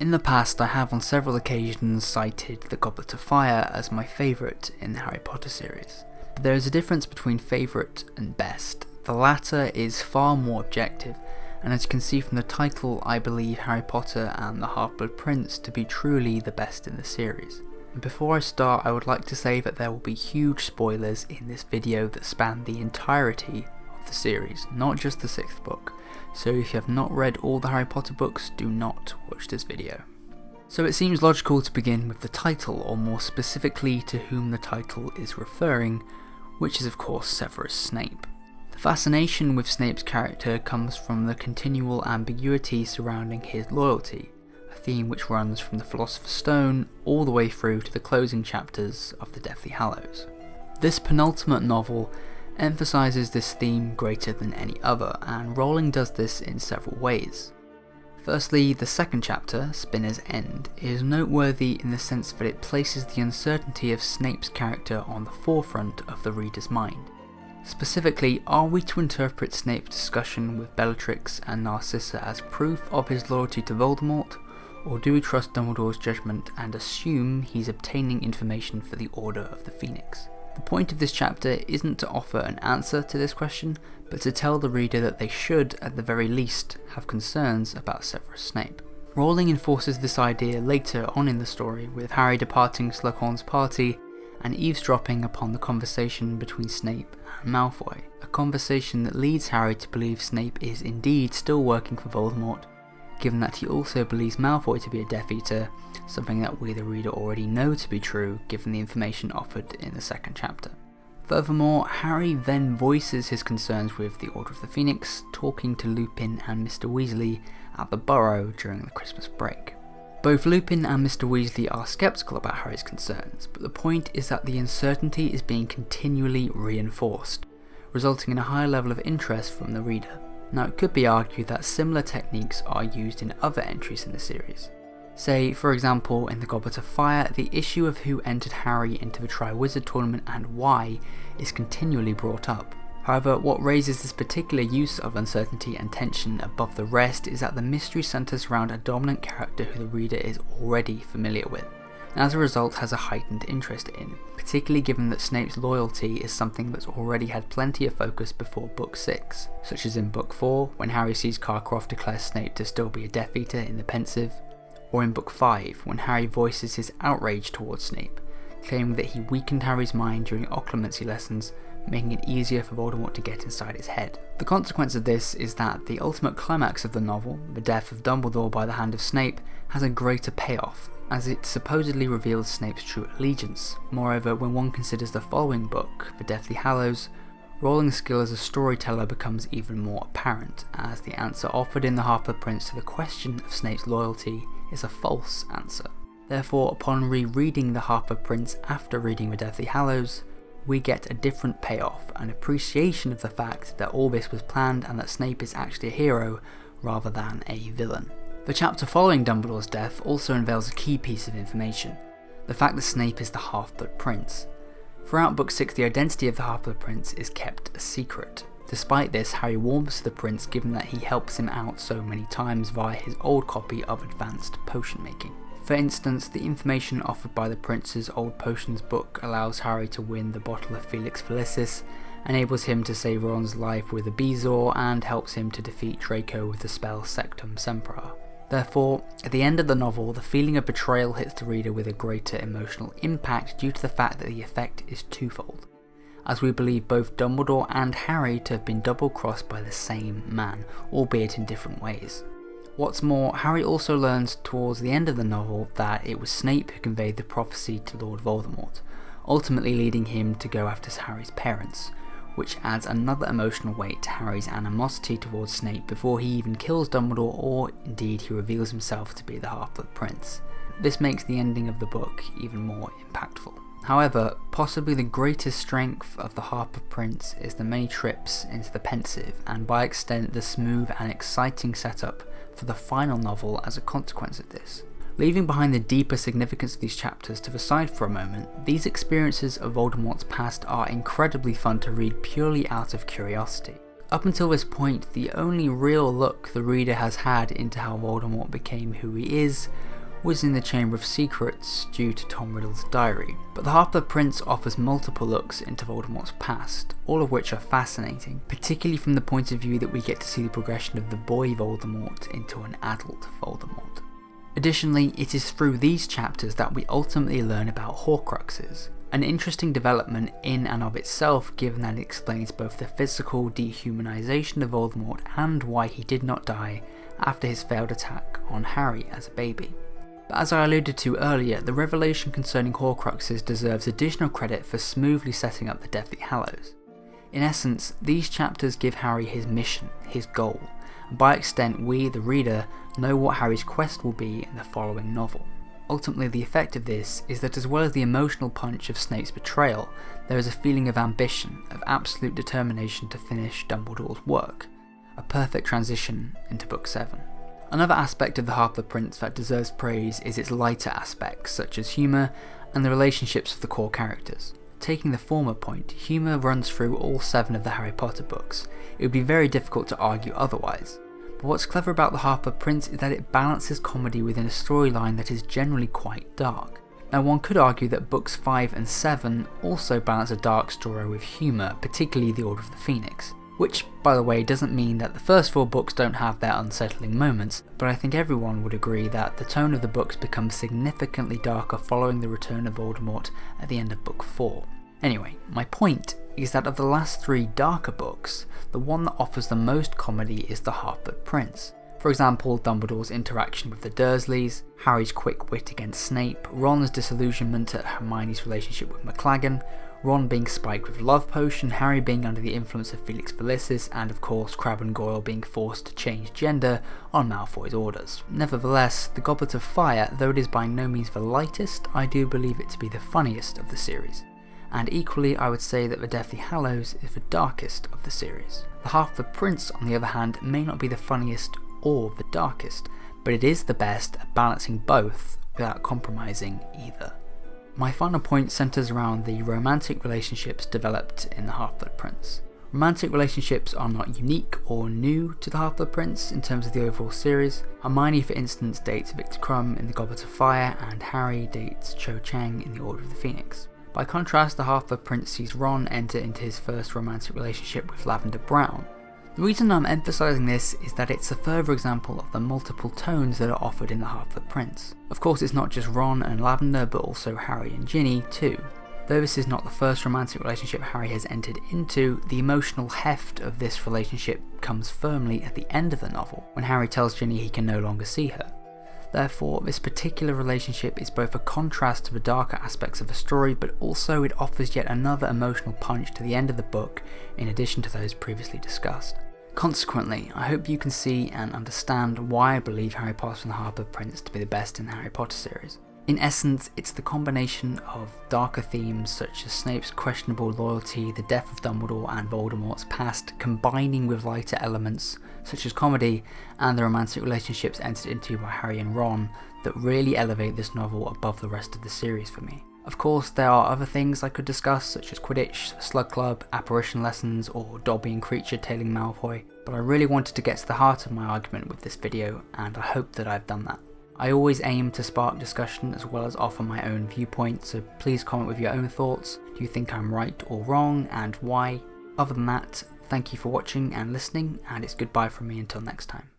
In the past, I have on several occasions cited The Goblet of Fire as my favourite in the Harry Potter series. But there is a difference between favourite and best. The latter is far more objective, and as you can see from the title, I believe Harry Potter and the Half-Blood Prince to be truly the best in the series. Before I start, I would like to say that there will be huge spoilers in this video that span the entirety of the series, not just the 6th book. So if you have not read all the Harry Potter books, do not watch this video. So it seems logical to begin with the title, or more specifically to whom the title is referring, which is of course Severus Snape. The fascination with Snape's character comes from the continual ambiguity surrounding his loyalty, a theme which runs from the Philosopher's Stone all the way through to the closing chapters of the Deathly Hallows. This penultimate novel emphasises this theme greater than any other, and Rowling does this in several ways. Firstly, the second chapter, Spinner's End, is noteworthy in the sense that it places the uncertainty of Snape's character on the forefront of the reader's mind. Specifically, are we to interpret Snape's discussion with Bellatrix and Narcissa as proof of his loyalty to Voldemort, or do we trust Dumbledore's judgment and assume he's obtaining information for the Order of the Phoenix? The point of this chapter isn't to offer an answer to this question, but to tell the reader that they should, at the very least, have concerns about Severus Snape. Rowling enforces this idea later on in the story, with Harry departing Slughorn's party and eavesdropping upon the conversation between Snape and Malfoy, a conversation that leads Harry to believe Snape is indeed still working for Voldemort, given that he also believes Malfoy to be a Death Eater, something that we the reader already know to be true given the information offered in the second chapter. Furthermore, Harry then voices his concerns with the Order of the Phoenix, talking to Lupin and Mr. Weasley at the Burrow during the Christmas break. Both Lupin and Mr. Weasley are sceptical about Harry's concerns, but the point is that the uncertainty is being continually reinforced, resulting in a high level of interest from the reader. Now, it could be argued that similar techniques are used in other entries in the series. Say, for example, in The Goblet of Fire, the issue of who entered Harry into the Triwizard Tournament and why is continually brought up. However, what raises this particular use of uncertainty and tension above the rest is that the mystery centres around a dominant character who the reader is already familiar with, and as a result has a heightened interest in, particularly given that Snape's loyalty is something that's already had plenty of focus before Book 6, such as in Book 4, when Harry sees Karkaroff declare Snape to still be a Death Eater in the Pensive, or in Book 5, when Harry voices his outrage towards Snape, claiming that he weakened Harry's mind during occlumency lessons, making it easier for Voldemort to get inside his head. The consequence of this is that the ultimate climax of the novel, the death of Dumbledore by the hand of Snape, has a greater payoff, as it supposedly reveals Snape's true allegiance. Moreover, when one considers the following book, The Deathly Hallows, Rowling's skill as a storyteller becomes even more apparent, as the answer offered in The Half-Blood Prince to the question of Snape's loyalty is a false answer. Therefore, upon rereading The Half-Blood Prince after reading The Deathly Hallows, we get a different payoff, an appreciation of the fact that all this was planned and that Snape is actually a hero rather than a villain. The chapter following Dumbledore's death also unveils a key piece of information, the fact that Snape is the Half-Blood Prince. Throughout Book 6, the identity of the Half-Blood Prince is kept a secret. Despite this, Harry warms to the prince given that he helps him out so many times via his old copy of Advanced Potion Making. For instance, the information offered by the prince's old potions book allows Harry to win the bottle of Felix Felicis, enables him to save Ron's life with a Bezoar, and helps him to defeat Draco with the spell Sectum Sempra. Therefore, at the end of the novel, the feeling of betrayal hits the reader with a greater emotional impact due to the fact that the effect is twofold, as we believe both Dumbledore and Harry to have been double-crossed by the same man, albeit in different ways. What's more, Harry also learns towards the end of the novel that it was Snape who conveyed the prophecy to Lord Voldemort, ultimately leading him to go after Harry's parents, which adds another emotional weight to Harry's animosity towards Snape before he even kills Dumbledore, or indeed he reveals himself to be the Half-Blood Prince. This makes the ending of the book even more impactful. However, possibly the greatest strength of the Half-Blood Prince is the many trips into the Pensive, and by extent the smooth and exciting setup for the final novel as a consequence of this. Leaving behind the deeper significance of these chapters to the side for a moment, these experiences of Voldemort's past are incredibly fun to read purely out of curiosity. Up until this point, the only real look the reader has had into how Voldemort became who he is was in the Chamber of Secrets due to Tom Riddle's diary, but the Half-Blood Prince offers multiple looks into Voldemort's past, all of which are fascinating, particularly from the point of view that we get to see the progression of the boy Voldemort into an adult Voldemort. Additionally, it is through these chapters that we ultimately learn about Horcruxes, an interesting development in and of itself given that it explains both the physical dehumanization of Voldemort and why he did not die after his failed attack on Harry as a baby. But as I alluded to earlier, the revelation concerning Horcruxes deserves additional credit for smoothly setting up the Deathly Hallows. In essence, these chapters give Harry his mission, his goal, and by extent we, the reader, know what Harry's quest will be in the following novel. Ultimately, the effect of this is that as well as the emotional punch of Snape's betrayal, there is a feeling of ambition, of absolute determination to finish Dumbledore's work, a perfect transition into Book 7. Another aspect of the Half-Blood Prince that deserves praise is its lighter aspects, such as humour and the relationships of the core characters. Taking the former point, humour runs through all 7 of the Harry Potter books. It would be very difficult to argue otherwise. But what's clever about the Half-Blood Prince is that it balances comedy within a storyline that is generally quite dark. Now one could argue that books 5 and 7 also balance a dark story with humour, particularly The Order of the Phoenix. Which, by the way, doesn't mean that the first 4 books don't have their unsettling moments, but I think everyone would agree that the tone of the books becomes significantly darker following the return of Voldemort at the end of Book 4. Anyway, my point is that of the last 3 darker books, the one that offers the most comedy is the Half-Blood Prince. For example, Dumbledore's interaction with the Dursleys, Harry's quick wit against Snape, Ron's disillusionment at Hermione's relationship with McLaggen, Ron being spiked with love potion, Harry being under the influence of Felix Felicis, and of course Crabbe and Goyle being forced to change gender on Malfoy's orders. Nevertheless, The Goblet of Fire, though it is by no means the lightest, I do believe it to be the funniest of the series. And equally I would say that the Deathly Hallows is the darkest of the series. The Half-Blood Prince, on the other hand, may not be the funniest or the darkest, but it is the best at balancing both without compromising either. My final point centres around the romantic relationships developed in the Half-Blood Prince. Romantic relationships are not unique or new to the Half-Blood Prince in terms of the overall series. Hermione, for instance, dates Victor Krum in The Goblet of Fire, and Harry dates Cho Chang in The Order of the Phoenix. By contrast, the Half-Blood Prince sees Ron enter into his first romantic relationship with Lavender Brown. The reason I'm emphasising this is that it's a further example of the multiple tones that are offered in the Half-Blood Prince. Of course, it's not just Ron and Lavender, but also Harry and Ginny too. Though this is not the first romantic relationship Harry has entered into, the emotional heft of this relationship comes firmly at the end of the novel, when Harry tells Ginny he can no longer see her. Therefore, this particular relationship is both a contrast to the darker aspects of the story, but also it offers yet another emotional punch to the end of the book, in addition to those previously discussed. Consequently, I hope you can see and understand why I believe Harry Potter and the Half-Blood Prince to be the best in the Harry Potter series. In essence, it's the combination of darker themes such as Snape's questionable loyalty, the death of Dumbledore and Voldemort's past, combining with lighter elements such as comedy and the romantic relationships entered into by Harry and Ron that really elevate this novel above the rest of the series for me. Of course, there are other things I could discuss such as Quidditch, Slug Club, apparition lessons, or Dobby and Creature tailing Malfoy, but I really wanted to get to the heart of my argument with this video, and I hope that I've done that. I always aim to spark discussion as well as offer my own viewpoint, so please comment with your own thoughts. Do you think I'm right or wrong, and why? Other than that, thank you for watching and listening, and it's goodbye from me until next time.